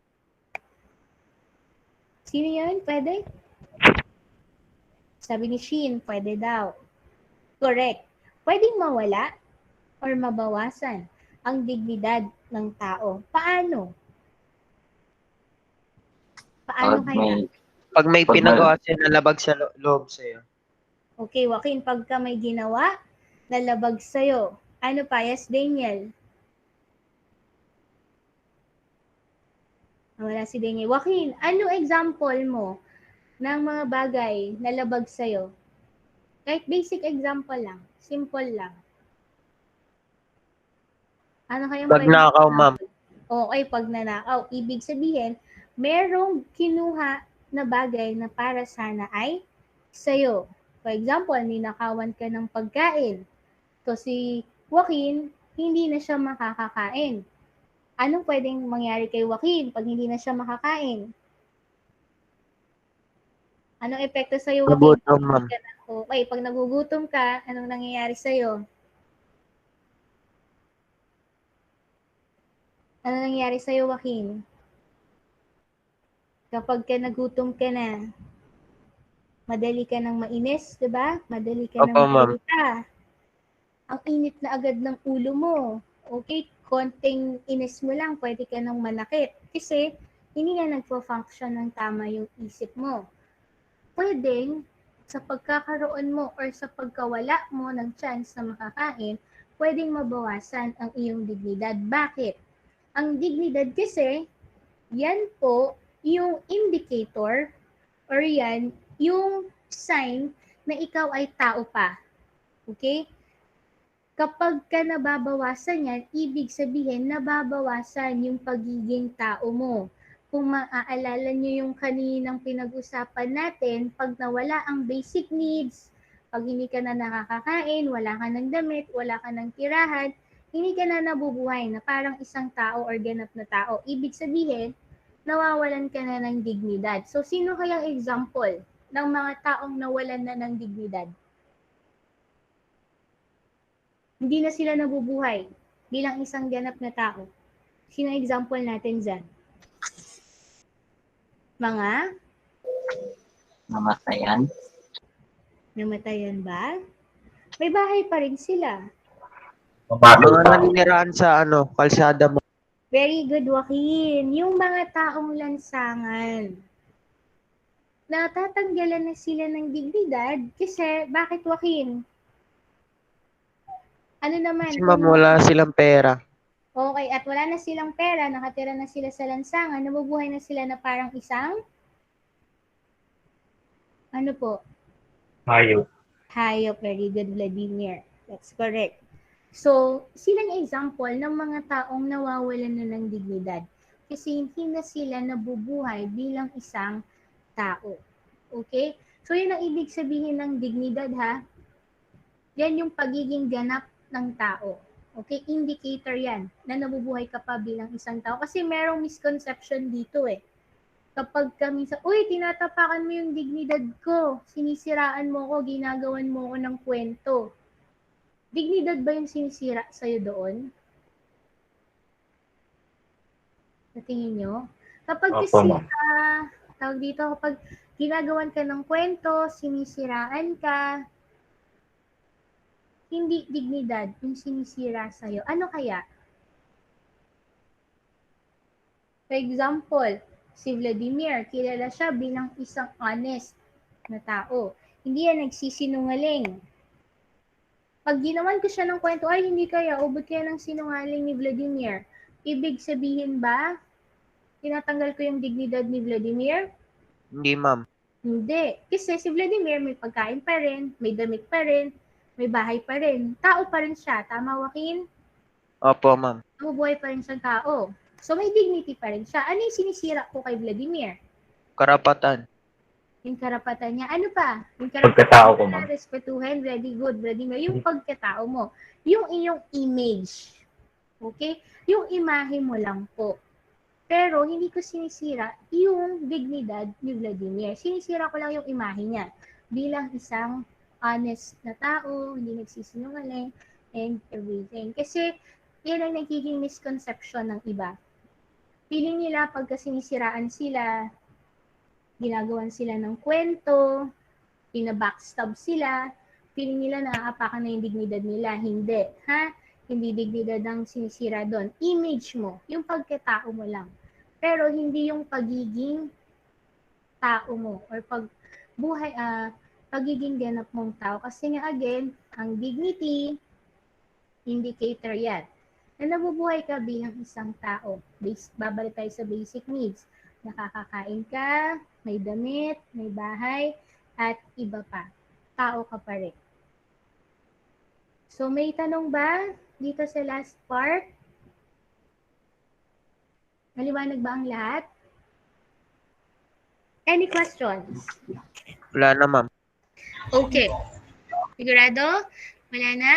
Sino yun? Pwede? Sabi ni Shin, pwede daw. Correct. Pwedeng mawala or mabawasan ang dignidad ng tao. Paano? Paano kaya? Pag may pinagawa siya na labag sa loob sa'yo. Okay, Joaquin, pagka may ginawa, nalabag sa'yo. Ano pa? Yes, Daniel? Wala si Daniel. Joaquin, ano example mo ng mga bagay na labag sa'yo? Kahit basic example lang. Simple lang. Ano kayang Pagnakaw, ma'am. Okay, pag nanakaw. Ibig sabihin, merong kinuha na bagay na para sana ay sa'yo. For example, ninakawan ka ng pagkain. So si Joaquin, hindi na siya makakakain. Anong pwedeng mangyari kay Joaquin pag hindi na siya makakain? Anong epekto sa'yo, Joaquin? Nagutom, ma'am. Okay, pag nagugutom ka, anong nangyayari sa'yo? Ano nangyayari sa'yo, Joaquin? Kapag ka nagutom ka na, madali ka nang mainis, di ba? Madali ka nang Opo, ma'am. magsalita. Ang init na agad ng ulo mo. Okay, konting inis mo lang, pwede ka nang manakit. Kasi, hindi na nagpo-function ng tama yung isip mo. Pwedeng, sa pagkakaroon mo or sa pagkawala mo ng chance na makakain, pwedeng mabawasan ang iyong dignidad. Bakit? Ang dignidad kasi, yan po yung indicator or yan yung sign na ikaw ay tao pa. Okay? Kapag ka nababawasan yan, ibig sabihin nababawasan yung pagiging tao mo. Kung maaalala nyo yung kaninang pinag-usapan natin, pag nawala ang basic needs, pag hindi ka na nakakakain, wala ka ng damit, wala ka ng tirahan, hindi ka na nabubuhay na parang isang tao or ganap na tao. Ibig sabihin, nawawalan ka na ng dignidad. So, sino kayang example ng mga taong nawalan na ng dignidad? Hindi na sila nabubuhay bilang isang ganap na tao. Sino example natin dyan? Mga Namatayan. namatayan ba? May bahay pa rin sila. Mga naninirahan sa kalsada mo. Very good, Joaquin. Yung mga taong lansangan. Natatanggalan na sila ng dignidad kasi, bakit, Joaquin? Ano naman? Kasi ma'am, wala silang pera. Okay, at wala na silang pera, nakatira na sila sa lansangan, nabubuhay na sila na parang isang, ano po? Hayop. Hayop. Very good, Vladimir. That's correct. So, silang example ng mga taong nawawalan na ng dignidad kasi hindi na sila nabubuhay bilang isang tao. Okay? So, yun ang ibig sabihin ng dignidad, ha? Yan yung pagiging ganap ng tao. Okay? Indicator yan na nabubuhay ka pa bilang isang tao. Kasi merong misconception dito eh. Kapag kami sa, uy, tinatapakan mo yung dignidad ko, sinisiraan mo ko, ginagawan mo ko ng kwento. Dignidad ba yung sinisira sa'yo doon? Sa tingin nyo? Kapag Opo, kasi, ma'am. tawag dito, kapag ginagawan ka ng kwento, sinisiraan ka, hindi dignidad yung sinisira sa'yo. Ano kaya? For example, si Vladimir, kilala siya bilang isang honest na tao. Hindi yan nagsisinungaling. Pag ginawan ko siya ng kwento, ay hindi kaya, ubod kaya ng sinungaling ni Vladimir. Ibig sabihin ba, tinatanggal ko yung dignidad ni Vladimir? Hindi, ma'am. Hindi. Kasi si Vladimir may pagkain pa rin, may damit pa rin, may bahay pa rin. Tao pa rin siya. Tama, Joaquin? Opo, ma'am. Nabubuhay pa rin siyang tao. So may dignity pa rin siya. Ano yung sinisira ko kay Vladimir? Karapatan. Yung karapatan niya. Ano pa? Yung Pagkatao ko, ma'am. respetuhin. Very good, Vladimir. Yung pagkatao mo. Yung iyong image. Okay? Yung imahe mo lang po. Pero hindi ko sinisira yung dignidad ni Vladimir. Sinisira ko lang yung imahe niya bilang isang honest na tao, hindi nagsisinungaling, and everything. Kasi yan ang nagiging misconception ng iba. Feeling nila pagka sinisiraan sila, ginagawan sila ng kwento, pinabackstab sila, feeling nila naaapakan na yung dignidad nila. Hindi. Ha? Hindi dignidad ang sinisira doon. Image mo, yung pagkatao mo lang. Pero hindi yung pagiging tao mo or pagiging ganap mong tao. Kasi nga again, ang dignity, indicator yan. Na nabubuhay ka bilang isang tao. Babalik tayo sa basic needs. Nakakakain ka, may damit, may bahay, at iba pa. Tao ka pa rin. So may tanong ba dito sa last part? Maliwanag ba ang lahat? Any questions? Wala na, ma'am. Okay. Sigurado? Wala na?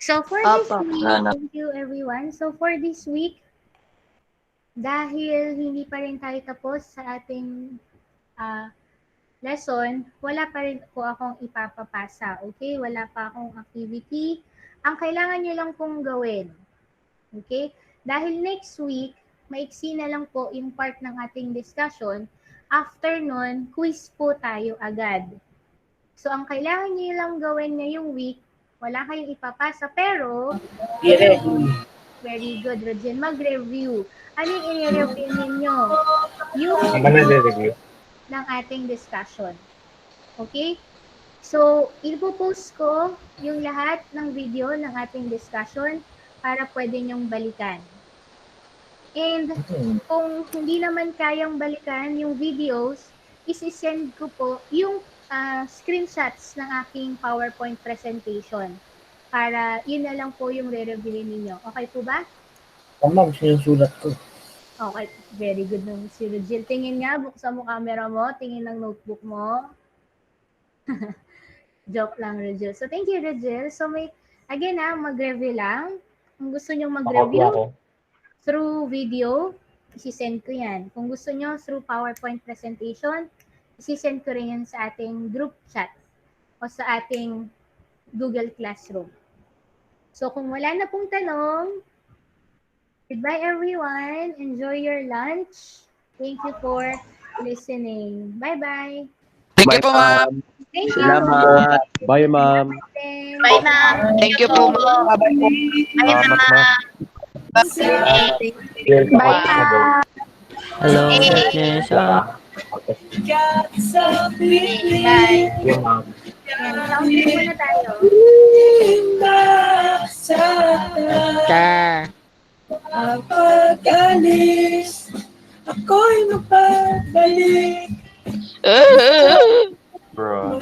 So for this week, thank you everyone. So for this week, dahil hindi pa rin tayo tapos sa ating lesson, wala pa rin po akong ipapapasa. Okay? Wala pa akong activity. Ang kailangan nyo lang pong gawin. Okay? Dahil next week, maiksi na lang po yung part ng ating discussion. After nun, quiz po tayo agad. So, ang kailangan nyo lang gawin ngayong week, wala kayong ipapasa, pero very good, Rodjen. Mag-review. Ano yung i-review ninyo? Yung Ang ba nare-review? ng ating discussion. Okay? So, ipopost ko yung lahat ng video ng ating discussion para pwede nyong balikan. And kung hindi naman kayang balikan yung videos, isi-send ko po yung screenshots ng aking PowerPoint presentation para yun na lang po yung re-reviewin ninyo. Okay po ba? Ma'am, sinusulat ko. Okay, very good nung si Regil. Tingin nga, buksan mo camera mo, tingin ng notebook mo. Joke lang, Regil. So, thank you, Regil. So, again mag-review lang. Kung gusto nyo Makopya mag-review ako. through video, isi-send ko yan. Kung gusto nyo through PowerPoint presentation, isi-send ko rin yan sa ating group chat o sa ating Google Classroom. So, kung wala na pong tanong, goodbye everyone. Enjoy your lunch. Thank you for listening. Bye-bye. Thank you po, ma'am. Thank you. Salamat. Bye, ma'am. Bye, ma'am. Thank you po, ma'am. Salamat, ma'am. Bye. Hello, Miss. Bye. Yung ma'am. Yan, sound muna tayo. Sir. Pag-alis, ako'y magbabalik. Bro.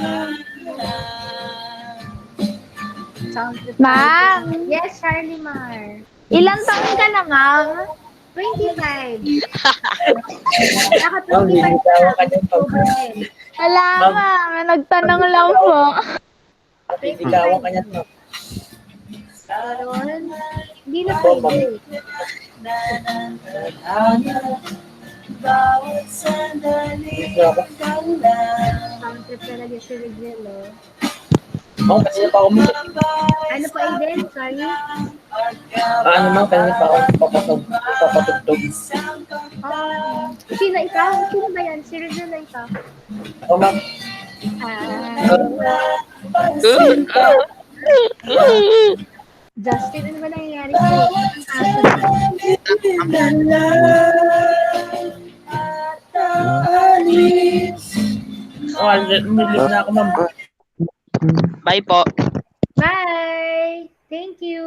Sound trip. Ma'am, Yes, Charlie Mar. ilang taon ka na, ma'am? 25. Ma'am, binitawan ka niyan pag Wala, ma'am. Nagtanong lang po. binitawan ka niyan, ma'am. Meron. Hindi na pwede. Bawat sandali Sound trip talaga si Rigel, oh. Ma'am, kasi na pa ako Ano pa, Eden? Sorry. ano ma'am, kanina pa ako papatugtog. Sino ikaw? Sino ba yan? Si Rigel na ikaw? Ako ma'am, Justin, ano ba nangyayari sa'yo? Ang aso na. umilis na ako ma'am. Bye po. Bye! Thank you!